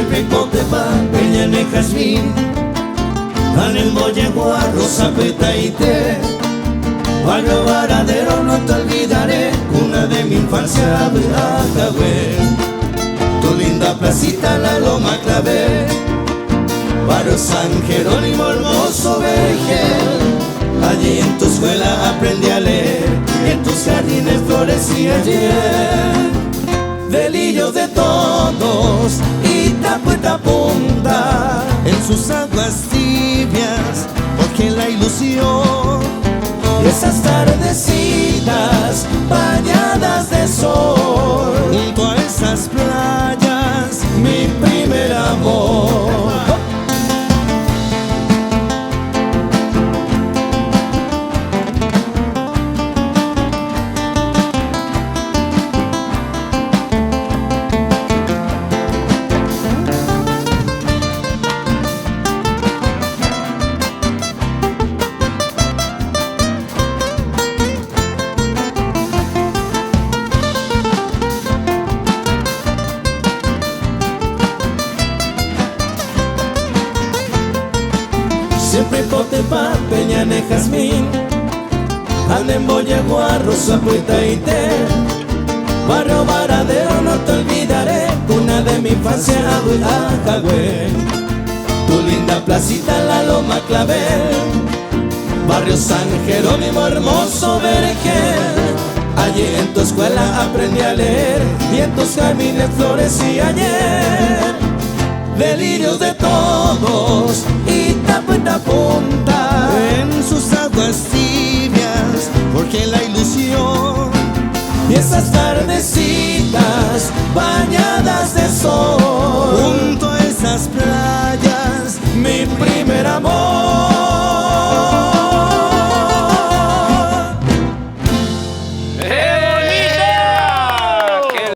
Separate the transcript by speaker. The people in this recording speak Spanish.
Speaker 1: Siempre Cotepa, Peña y Jazmín, Anemboyegua, Rosa Petaite, Barrio Varadero, no te olvidaré, cuna de mi infancia, Acagüe. Tu linda placita, la Loma Clavel, Barrio San Jerónimo, hermoso Vergel. Allí en tu escuela aprendí a leer, y en tus jardines florecí ayer. Delillos de todos y tapueta punta en sus aguas tibias, porque la ilusión y esas tardecitas bañadas de sol, junto a esas playas, mi primer amor. Siempre Cotepa, Peña y Jazmín, Anemboyegua, Rosa Petaite, Barrio Varadero, no te olvidaré, cuna de mi infancia, Acagüe. Tu linda placita, la Loma Clavel, Barrio San Jerónimo, hermoso Vergel. Allí en tu escuela aprendí a leer, y en tus jardines florecí ayer. Delirios de todos y tapueta punta en sus aguas tibias, porque la ilusión y esas tardecitas bañadas de sol, junto a esas playas, mi primer amor.